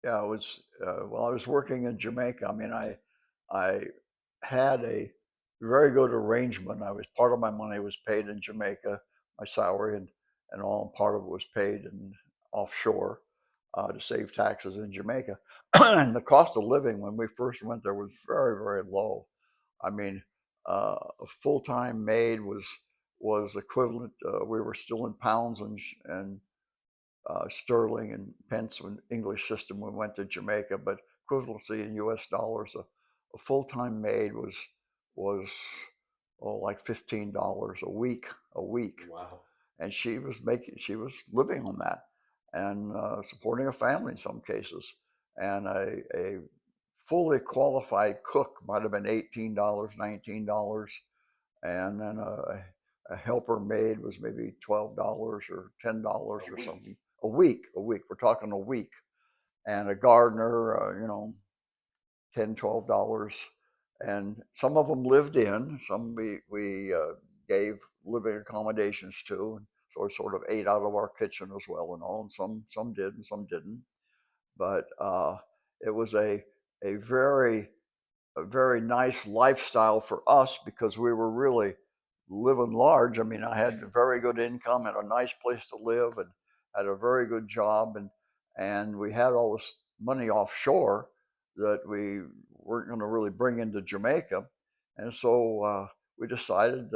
Yeah, it was while I was working in Jamaica. I mean, I had a very good arrangement. I was part of my money was paid in Jamaica, my salary and all, and part of it was paid in offshore to save taxes in Jamaica. And the cost of living when we first went there was very, very low. I mean, a full-time maid was equivalent. We were still in pounds and sterling and pence when English system when we went to Jamaica, but equivalency in U.S. dollars, a full-time maid was like $15 a week, Wow. and she was living on that and supporting a family in some cases, and a fully qualified cook might have been $18, $19, and then a helper maid was maybe $12 or $10 A or week. something a week. A week. We're talking a week, and a gardener, $10, $12, and some of them lived in. Some we gave living accommodations to, and so we sort of ate out of our kitchen as well and all. And some did and some didn't, but it was a very a very nice lifestyle for us because we were really living large. I mean, I had a very good income, had a nice place to live, and had a very good job, and we had all this money offshore that we weren't going to really bring into Jamaica, and so we decided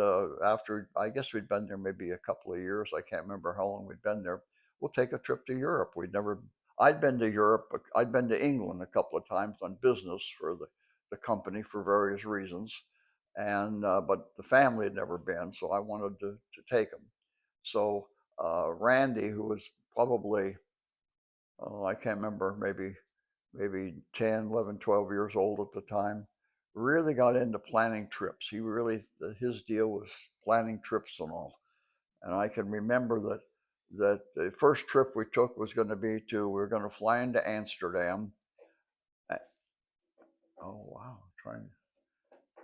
after I guess we'd been there maybe a couple of years. I can't remember how long we'd been there. We'll take a trip to Europe. We'd never. I'd been to Europe. I'd been to England a couple of times on business for the company for various reasons, and but the family had never been, so I wanted to take them. So Randy, who was probably I can't remember, maybe 10, 11, 12 years old at the time, really got into planning trips. He really his deal was planning trips and all. And I can remember that the first trip we took was going to be to we were going to fly into Amsterdam. Uh, Oh wow, trying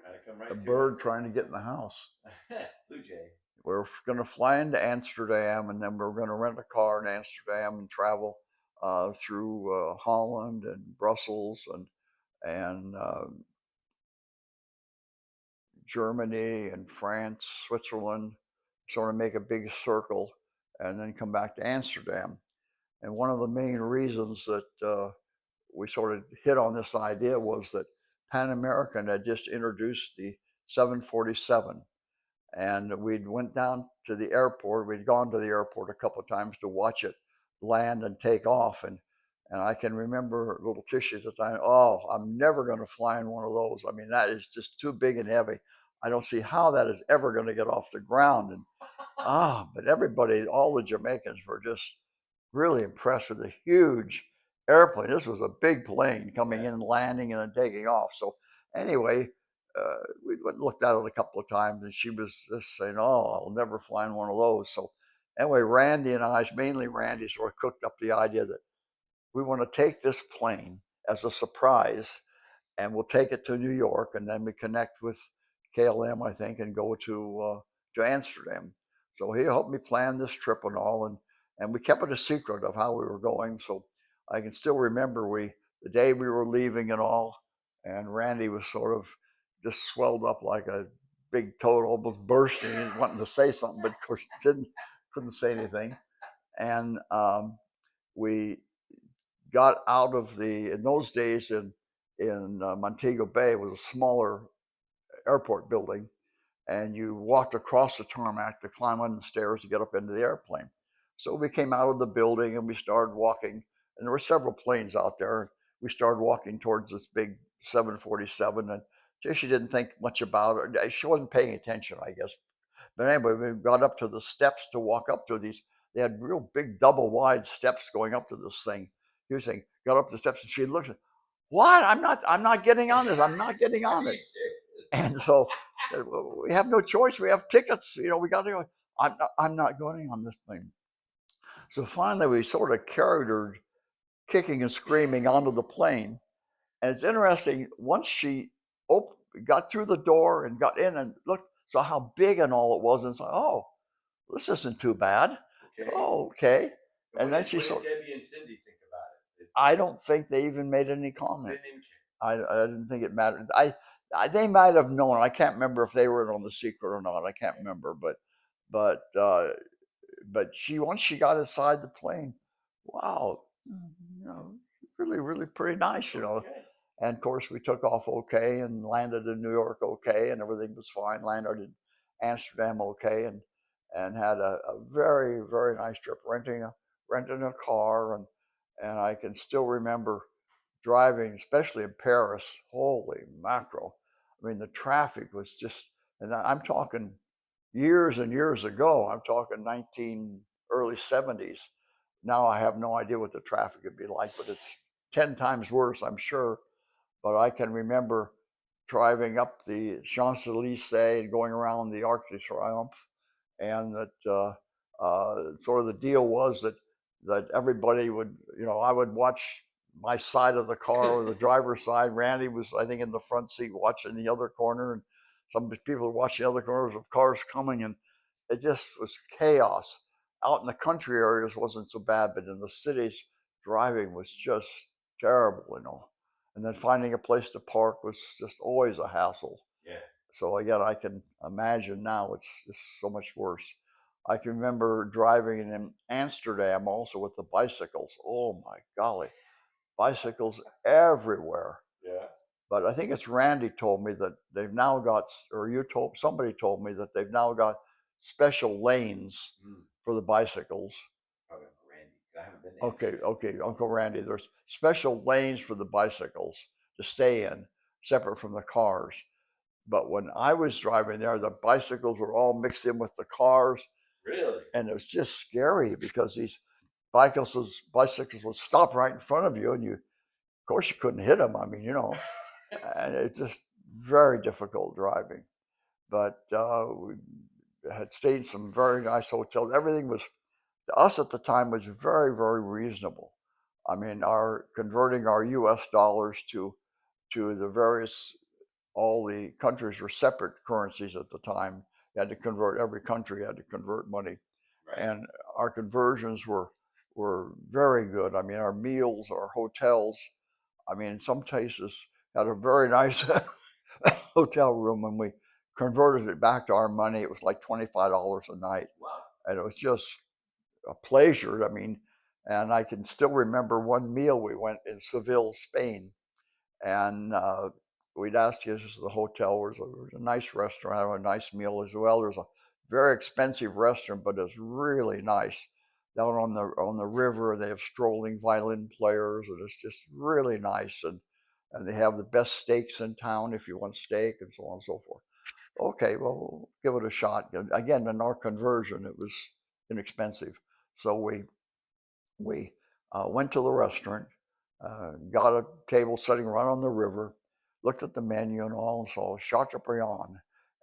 Gotta come a right to us. bird trying to get in the house. Blue Jay. We are going to fly into Amsterdam, and then we are going to rent a car in Amsterdam and travel through Holland and Brussels and Germany and France, Switzerland, sort of make a big circle, and then come back to Amsterdam. And one of the main reasons that we sort of hit on this idea was that Pan American had just introduced the 747, and we'd went down to the airport. We'd gone to the airport a couple of times to watch it land and take off, and I can remember little Tishy at the time. Oh, I'm never going to fly in one of those. I mean, that is just too big and heavy. I don't see how that is ever going to get off the ground. And but everybody, all the Jamaicans were just really impressed with the huge airplane. This was a big plane coming in, landing, and then taking off. So anyway, we went and looked at it a couple of times, and she was just saying, "Oh, I'll never fly in one of those." So anyway, Randy and I, mainly Randy, sort of cooked up the idea that we want to take this plane as a surprise, and we'll take it to New York, and then we connect with KLM, I think, and go to Amsterdam. So he helped me plan this trip and all, and we kept it a secret of how we were going. So I can still remember the day we were leaving and all, and Randy was sort of just swelled up like a big toad, almost bursting and wanting to say something, but of course didn't couldn't say anything. And we got out of the in those days in Montego Bay was a smaller airport building, and you walked across the tarmac to climb on the stairs to get up into the airplane. So we came out of the building and we started walking, and there were several planes out there. We started walking towards this big 747, and she didn't think much about it. She wasn't paying attention, I guess. But anyway, we got up to the steps to walk up to these. They had real big double wide steps going up to this thing. He was saying, got up the steps, and she looked at, what? I'm not getting on this. I'm not getting on it. And so we have no choice. We have tickets. We got to go. I'm not going on this thing. So finally, we sort of carried her kicking and screaming onto the plane. And it's interesting, once she op- got through the door and got in and looked, saw how big and all it was, and said, oh, this isn't too bad. Okay. Oh, okay. And And then what she did sort Debbie and Cindy think about it? I don't think they even made any They comment. didn't care. I didn't think it mattered. They might have known. I can't remember if they were in on the secret or not. I can't remember, but but she once she got inside the plane, wow, you know, really really pretty nice, you know. Okay. And of course, we took off okay and landed in New York okay, and everything was fine. Landed in Amsterdam okay, and had a very very nice trip. Renting a car, and I can still remember driving, especially in Paris. Holy mackerel! I mean, the traffic was just, and I'm talking years and years ago. I'm talking early 70s. Now I have no idea what the traffic would be like, but it's 10 times worse, I'm sure. But I can remember driving up the Champs Elysees and going around the Arc de Triomphe, and that sort of the deal was that everybody would, you know, I would watch my side of the car or the driver's side. Randy was, I think, in the front seat watching the other corner, and some people were watching the other corners of cars coming, and it just was chaos. Out in the country areas wasn't so bad, but in the cities, driving was just terrible, you know. And then finding a place to park was just always a hassle. Yeah. So again, I can imagine now it's just so much worse. I can remember driving in Amsterdam also with the bicycles. Oh my golly, bicycles everywhere. Yeah. But I think it's Randy told me that they've now got, or somebody told me that they've now got special lanes for the bicycles. Probably Randy. I haven't been to Okay, Amsterdam. okay, Uncle Randy. There's special lanes for the bicycles to stay in, separate from the cars. But when I was driving there, the bicycles were all mixed in with the cars. Really? And it was just scary because these bicycles would stop right in front of you, and of course, you couldn't hit them. I mean, you know, and it's just very difficult driving. But we had stayed in some very nice hotels. Everything was, to us at the time, was very, very reasonable. I mean, our converting our U.S. dollars to the various, all the countries were separate currencies at the time. You had to convert, every country had to convert money. Right. And our conversions were very good. I mean, our meals, our hotels. I mean, in some cases, had a very nice hotel room. When we converted it back to our money, it was like $25 a night. Wow. And it was just a pleasure. I mean, and I can still remember one meal we went in Seville, Spain, and we'd asked to the hotel. There was a nice restaurant, a nice meal as well. There's a very expensive restaurant, but it's really nice. Down on the river, they have strolling violin players, and it's just really nice. And they have the best steaks in town if you want steak, and so on and so forth. Okay, well, we'll give it a shot. Again, in our conversion, it was inexpensive, so we went to the restaurant, got a table sitting right on the river, looked at the menu and all, and saw Chateaubriand.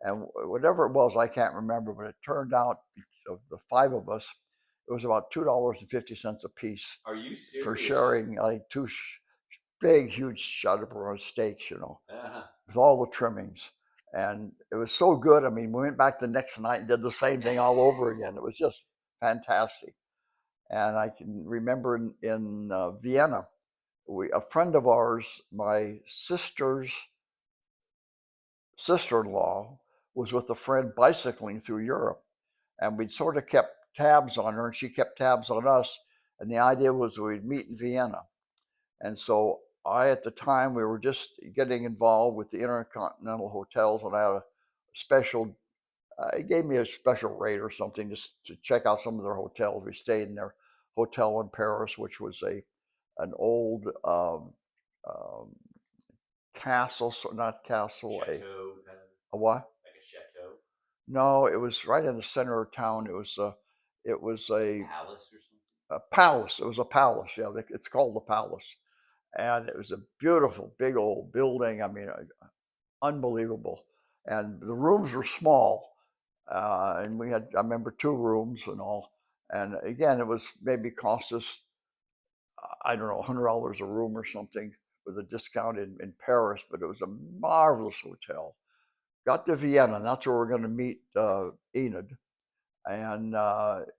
And whatever it was, I can't remember, but it turned out, of the five of us, it was about $2.50 a piece. Are you serious? For sharing like two big, huge Chateaubriand steaks, you know, with all the trimmings. And it was so good. I mean, we went back the next night and did the same thing all over again. It was just fantastic. And I can remember in Vienna, a friend of ours, my sister's sister-in-law, was with a friend bicycling through Europe, and we'd sort of kept tabs on her, and she kept tabs on us. And the idea was we'd meet in Vienna. And so at the time, we were just getting involved with the Intercontinental Hotels, and I had a special. It gave me a special rate or something just to check out some of their hotels. We stayed in their hotel in Paris, which was an old um, castle, so not castle, Chateau, kind of a what? like a chateau. No, it was right in the center of town. It was a Palace or something. a palace. It was a palace. Yeah, it's called the Palace, and it was a beautiful, big old building. I mean, unbelievable. And the rooms were small, and we had, I remember, two rooms and all. And again, it was maybe cost us, I don't know, $100 a room or something with a discount in Paris, but it was a marvelous hotel. Got to Vienna, and that's where we're going to meet Enid. And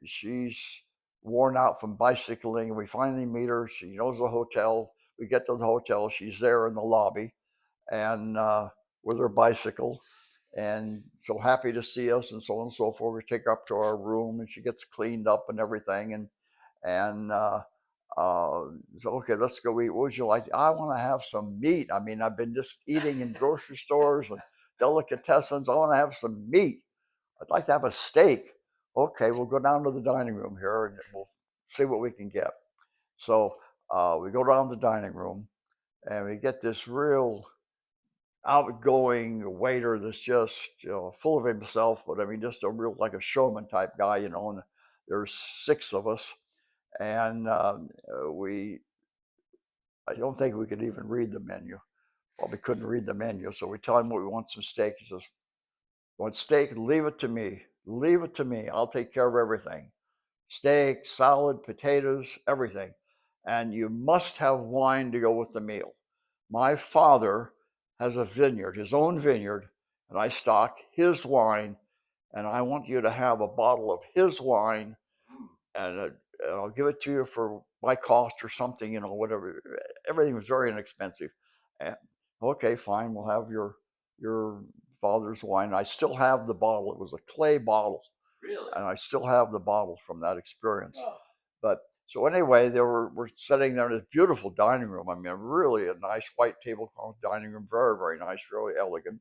she's worn out from bicycling. We finally meet her. She knows the hotel. We get to the hotel. She's there in the lobby, and with her bicycle, and so happy to see us, and so on and so forth. We take her up to our room, and she gets cleaned up and everything, and so okay, let's go eat. What would you like? I want to have some meat. I mean, I've been just eating in grocery stores and delicatessens. I want to have some meat. I'd like to have a steak. Okay, we'll go down to the dining room here and we'll see what we can get. So we go down to the dining room and we get this real outgoing waiter that's just full of himself, but I mean just a real like a showman type guy, And there's 6 of us, and I don't think we could even read the menu. Well, we couldn't read the menu, so we tell him what we want. Some steak. He says, "Want steak? Leave it to me. Leave it to me. I'll take care of everything. Steak, salad, potatoes, everything. And you must have wine to go with the meal. My father has a vineyard, his own vineyard, and I stock his wine, and I want you to have a bottle of his wine, and I'll give it to you for my cost or something, whatever." Everything was very inexpensive. And okay, fine, we'll have your father's wine. I still have the bottle. It was a clay bottle, Really? and I still have the bottle from that experience. Oh. But so anyway, we're sitting there in this beautiful dining room. I mean, really a nice white tablecloth dining room, very, very nice, really elegant.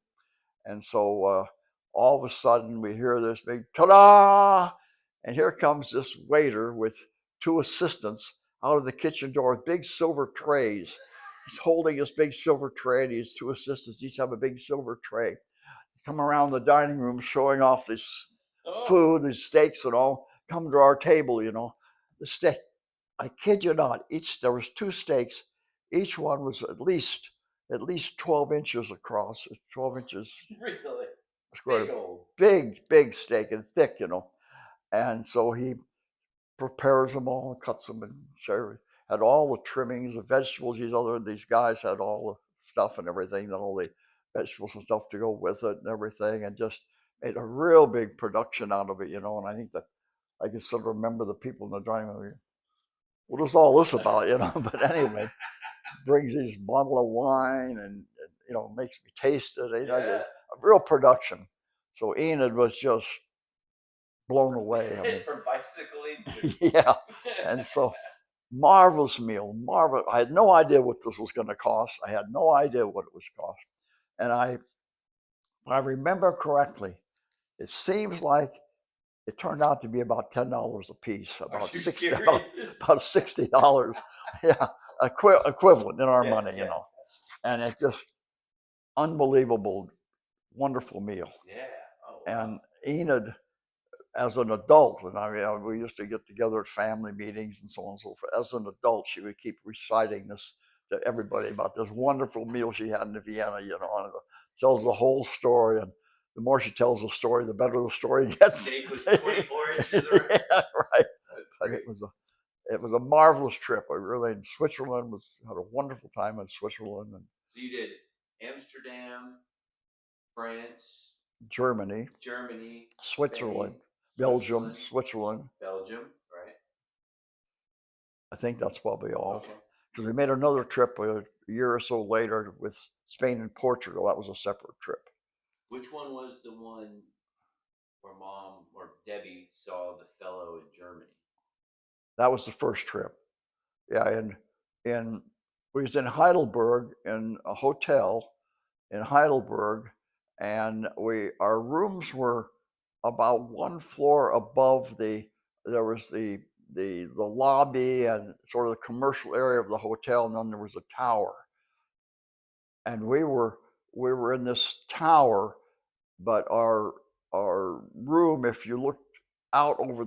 And so all of a sudden we hear this big ta-da, and here comes this waiter with 2 assistants out of the kitchen door with big silver trays. He's holding this big silver tray, and his 2 assistants each have a big silver tray. Come around the dining room showing off this food, these steaks and all. Come to our table, The steak, I kid you not, there was 2 steaks. Each one was at least 12 inches across, 12 inches Really? square. Big old. Big steak and thick, And so he prepares them all and cuts them and had all the trimmings, the vegetables. These guys had all the stuff and everything, all the vegetables and stuff to go with it and everything, and just made a real big production out of it, And I think that I can still remember the people in the dining room. What is all this about, But anyway, brings his bottle of wine and makes me taste it. A real production. So Enid was just blown away. I mean, From bicycling. yeah, and so marvelous meal, marvelous. I had no idea what this was going to cost. I had no idea what it was cost, and if I remember correctly, it seems like it turned out to be about $10 a piece, about $60, yeah, equivalent in our money, And it's just unbelievable, wonderful meal. Yeah. Oh, wow. And Enid, as an adult, and I mean, we used to get together at family meetings and so on and so forth. As an adult, she would keep reciting this to everybody about this wonderful meal she had in Vienna, and it tells the whole story. And the more she tells the story, the better the story gets. Steak was 24 inches. Right? Yeah, right. But it was a marvelous trip. I really in Switzerland had a wonderful time in Switzerland. And so you did Amsterdam, France, Germany, Switzerland, Spain, Belgium, Switzerland. Belgium, right? I think that's probably all. Okay. Because we made another trip a year or so later with Spain and Portugal. That was a separate trip. Which one was the one where Mom or Debbie saw the fellow in Germany? That was the first trip. Yeah, and we was in Heidelberg in a hotel in Heidelberg, and our rooms were about 1 floor above there was the lobby and sort of the commercial area of the hotel, and then there was a tower. And we were in this tower, but our room, if you looked out over the